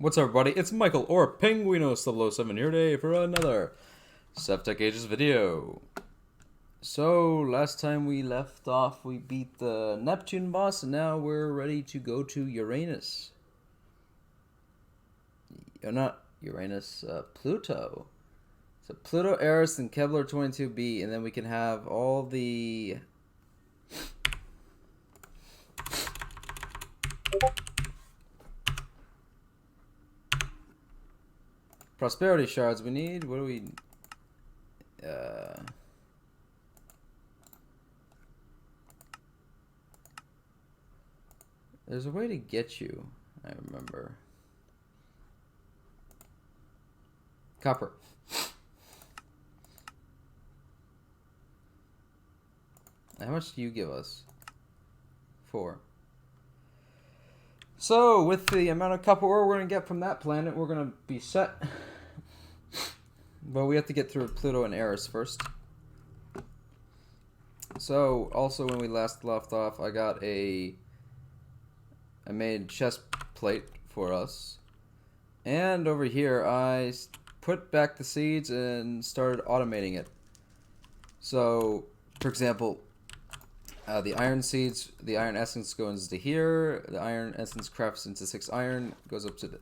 What's up, everybody? It's Michael, or Penguino007 here today for another SevTech Ages video. So, last time we left off, we beat the Neptune boss, and now we're ready to go to Uranus. Not Uranus, Pluto. So, Pluto, Eris, and Kepler 22b, and then we can have all the... prosperity shards we need. What do we... There's a way to get you, I remember. Copper. How much do you give us? 4. So, with the amount of copper ore we're going to get from that planet, we're going to be set. But we have to get through Pluto and Eris first. So, also when we last left off, I made chest plate for us. And over here, I put back the seeds and started automating it. So, for example, the iron seeds, the iron essence goes into here. The iron essence crafts into 6 iron, goes up to the...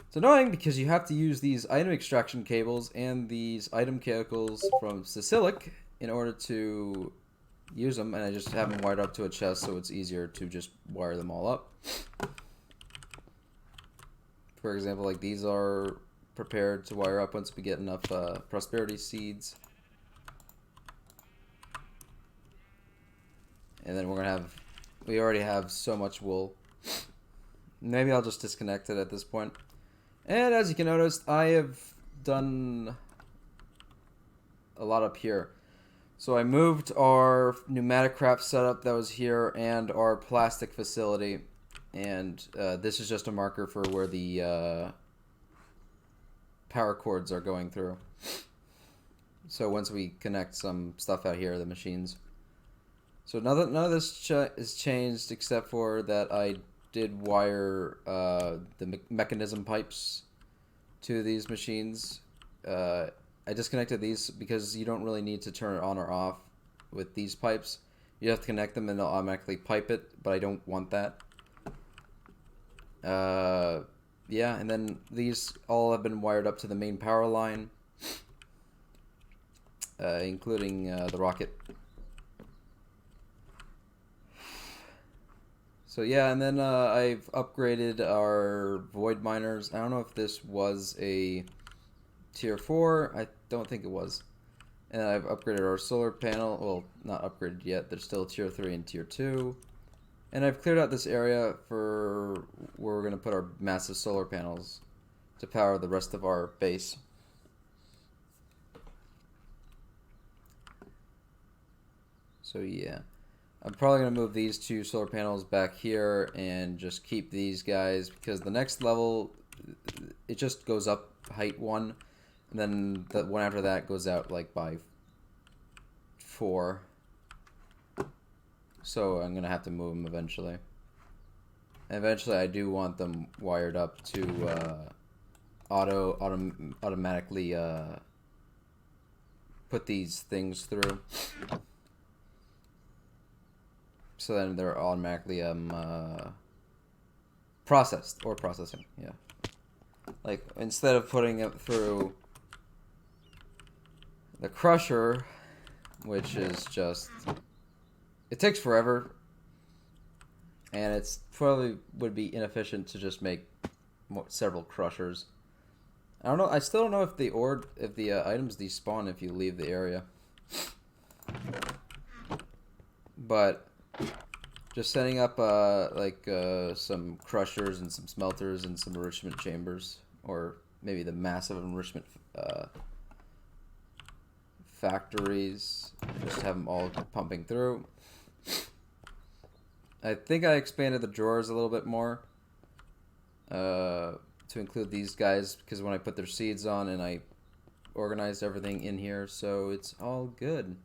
It's annoying because you have to use these item extraction cables and these item cables from Sicilic in order to use them, and I just have them wired up to a chest so it's easier to just wire them all up. For example, like these are prepared to wire up once we get enough prosperity seeds. And then we're gonna have, we already have so much wool. Maybe I'll just disconnect it at this point. And as you can notice, I have done a lot up here. So I moved our pneumatic craft setup that was here and our plastic facility. And this is just a marker for where the power cords are going through. So once we connect some stuff out here, the machines. So none of this is changed except for that I did wire the mechanism pipes to these machines. I disconnected these because you don't really need to turn it on or off with these pipes. You have to connect them and they'll automatically pipe it, but I don't want that. Yeah, and then these all have been wired up to the main power line, including the rocket. So yeah, and then I've upgraded our void miners. I don't know if this was a tier 4. I don't think it was. And I've upgraded our solar panel. Well, not upgraded yet. There's still tier 3 and tier 2. And I've cleared out this area for where we're going to put our massive solar panels to power the rest of our base. So yeah. I'm probably going to move these 2 solar panels back here and just keep these guys because the next level, it just goes up height 1, and then the one after that goes out like by 4. So I'm going to have to move them eventually. And eventually I do want them wired up to automatically put these things through. So then they're automatically processed or processing, yeah. Like instead of putting it through the crusher, which is just, it takes forever, and it's probably would be inefficient to just make several crushers. I don't know. I still don't know if the items despawn if you leave the area, but. Just setting up some crushers and some smelters and some enrichment chambers, or maybe the massive enrichment factories. Just have them all pumping through. I think I expanded the drawers a little bit more to include these guys because when I put their seeds on and I organized everything in here, so it's all good.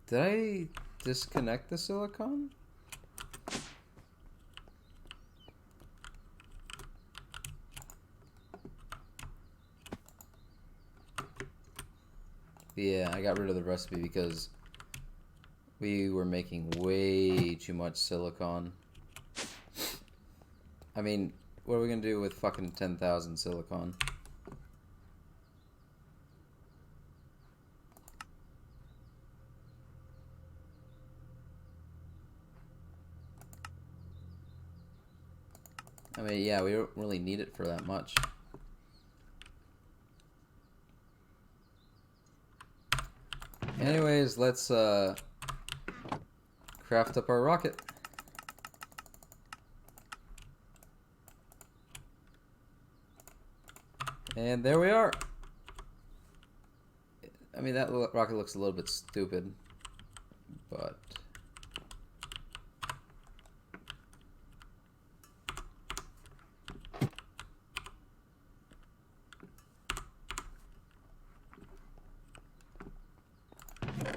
Did I disconnect the silicon? Yeah, I got rid of the recipe because we were making way too much silicon. I mean, what are we gonna do with fucking 10,000 silicon? I mean, yeah, we don't really need it for that much. Anyways, let's craft up our rocket. And there we are. I mean, that rocket looks a little bit stupid, but...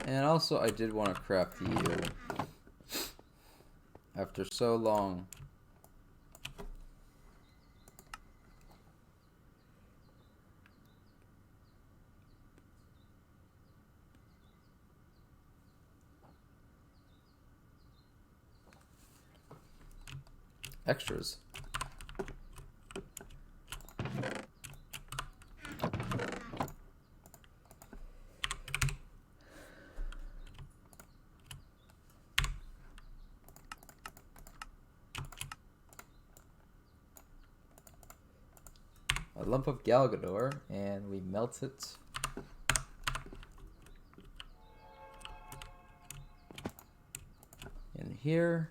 And also, I did want to craft you after so long. Extras. A lump of Galgador, and we melt it. In here.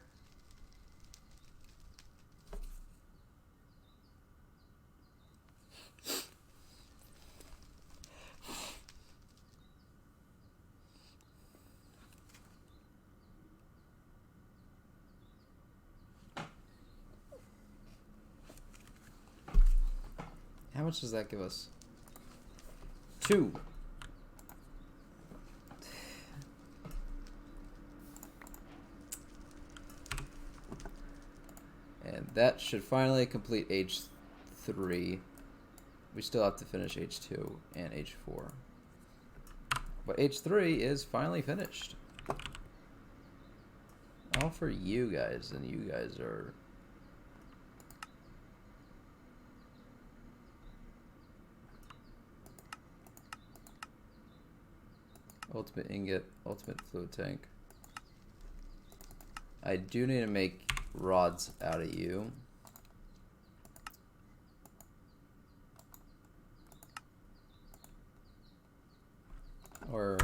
How much does that give us? 2. And that should finally complete age 3. We still have to finish age 2 and age 4. But age 3 is finally finished. All for you guys, and you guys are... Ultimate ingot, ultimate fluid tank. I do need to make rods out of you. Or...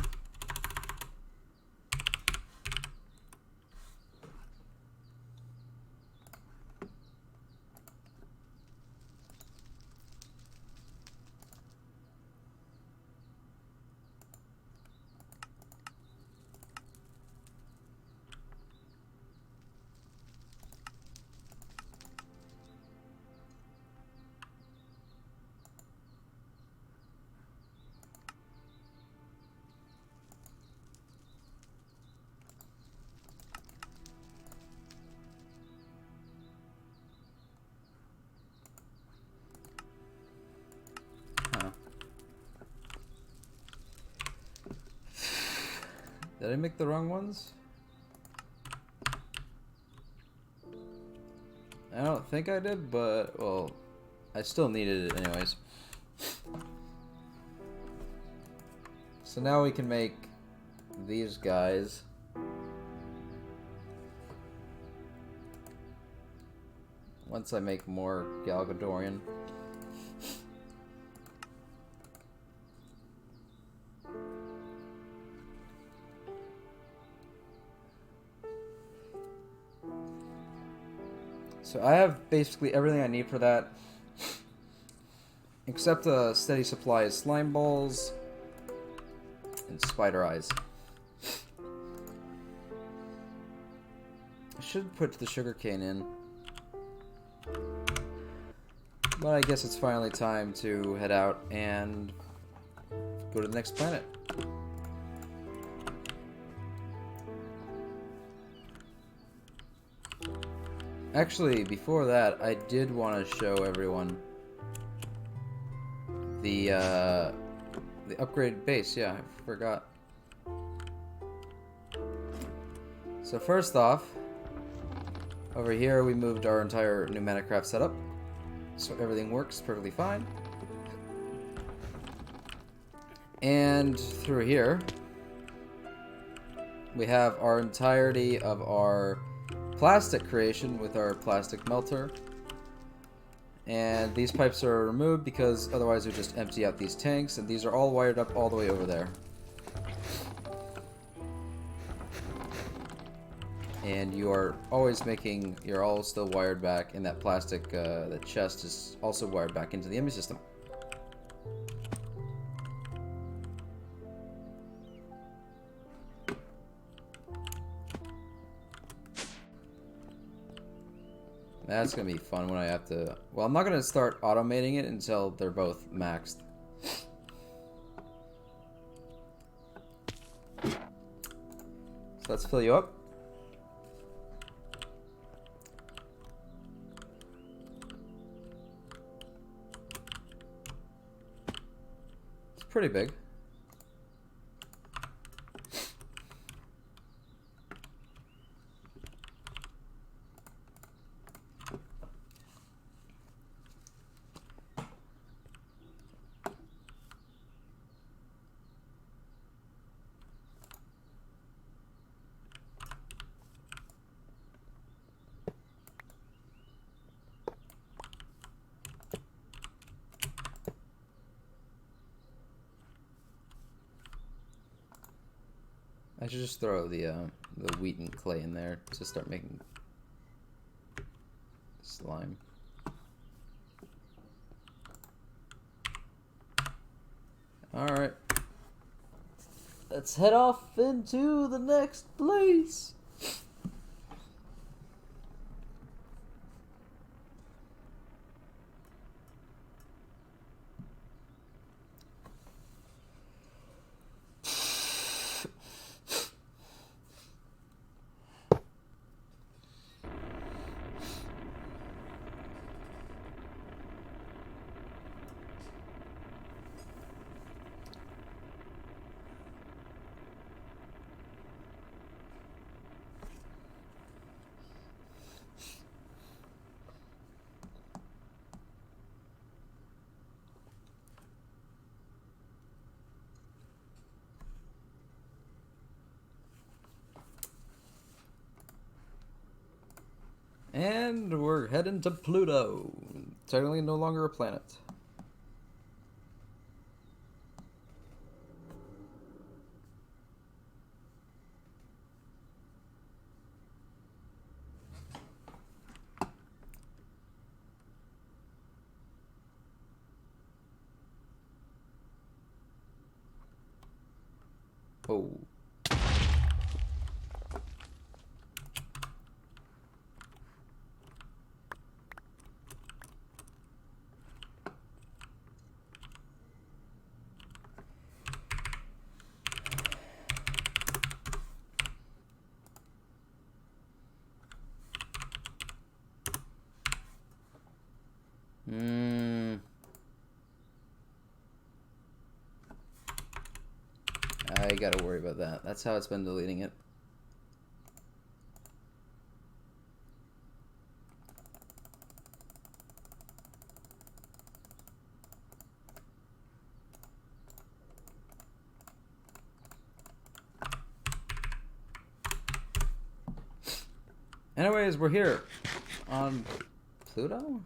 Did I make the wrong ones? I don't think I did, but, well, I still needed it anyways. So now we can make these guys. Once I make more Galgadorian. So I have basically everything I need for that, except a steady supply of slime balls and spider eyes. I should put the sugarcane in, but I guess it's finally time to head out and go to the next planet. Actually, before that, I did want to show everyone the upgraded base. Yeah, I forgot. So first off, over here we moved our entire pneumatic craft setup, so everything works perfectly fine. And through here, we have our entirety of our plastic creation with our plastic melter. And these pipes are removed because otherwise we just empty out these tanks, and these are all wired up all the way over there. And you are always making, you're all still wired back, and that plastic, the chest is also wired back into the enemy system. That's gonna be fun when I have to, well, I'm not gonna start automating it until they're both maxed. So let's fill you up. It's pretty big. I should just throw the wheat and clay in there to start making slime. Alright. Let's head off into the next place. And we're heading to Pluto. Technically no longer a planet. Oh. I gotta worry about that. That's how it's been deleting it. Anyways, we're here on Pluto?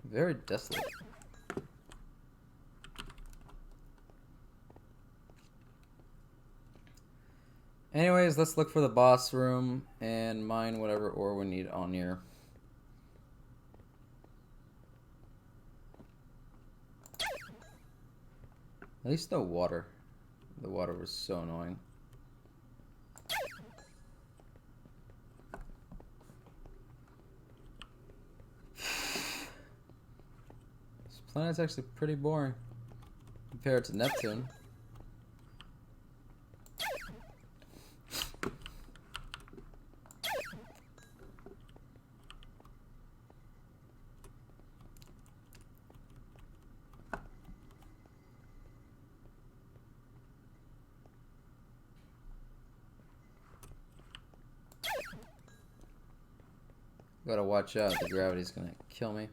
Very desolate. Anyways, let's look for the boss room and mine whatever ore we need on here. At least no water. The water was so annoying. This planet's actually pretty boring compared to Neptune. Gotta watch out, the gravity's gonna kill me.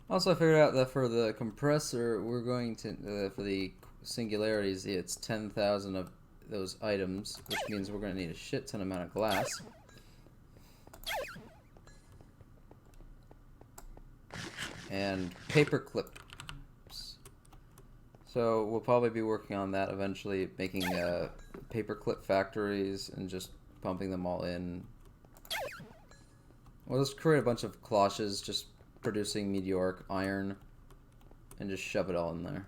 Also, I figured out that for the compressor, we're going to, for the singularities, it's 10,000 of those items, which means we're going to need a shit ton amount of glass. And paper clips. So we'll probably be working on that eventually, making paper clip factories and just pumping them all in. We'll just create a bunch of cloches, just producing meteoric iron, and just shove it all in there.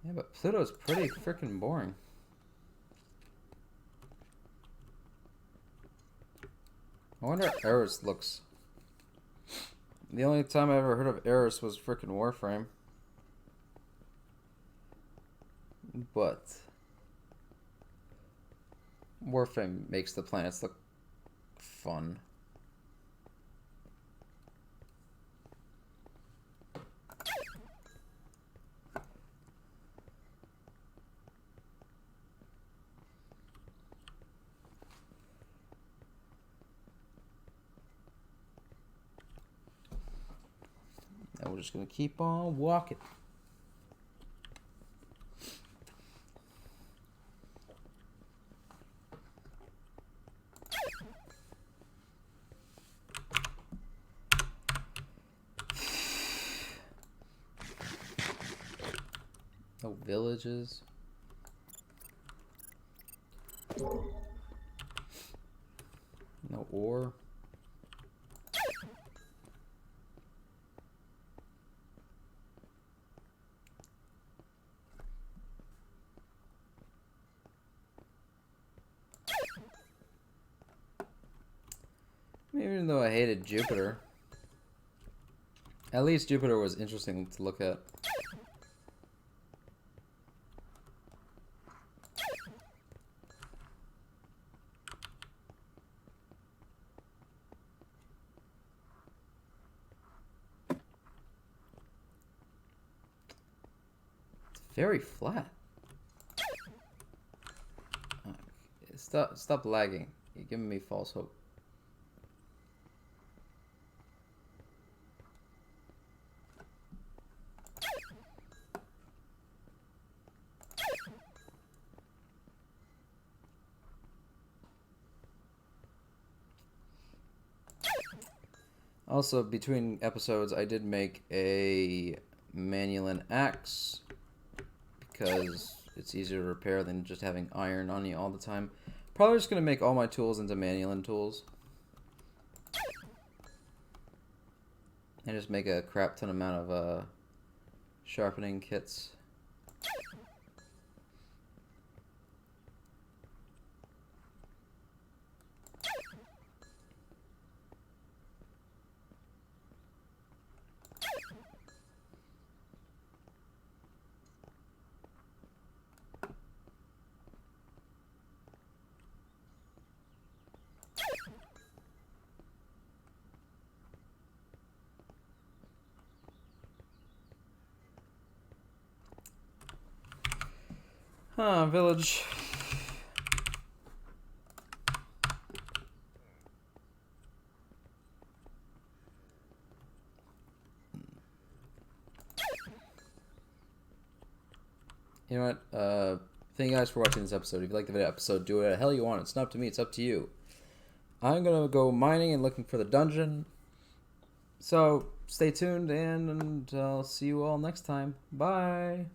Yeah, but Pluto's pretty freaking boring. I wonder how Eris looks. The only time I ever heard of Eris was freaking Warframe. But Warframe makes the planets look fun. And we're just gonna keep on walking. No villages. No ore. Even though I hated Jupiter, at least Jupiter was interesting to look at. It's very flat. Stop lagging. You're giving me false hope. Also, between episodes, I did make a Manulin axe because it's easier to repair than just having iron on you all the time. Probably just going to make all my tools into Manulin tools. And just make a crap ton amount of sharpening kits. Village. You know what? Thank you guys for watching this episode. If you like the video episode, do what the hell you want. It's not up to me. It's up to you. I'm going to go mining and looking for the dungeon. So, stay tuned, and I'll see you all next time. Bye.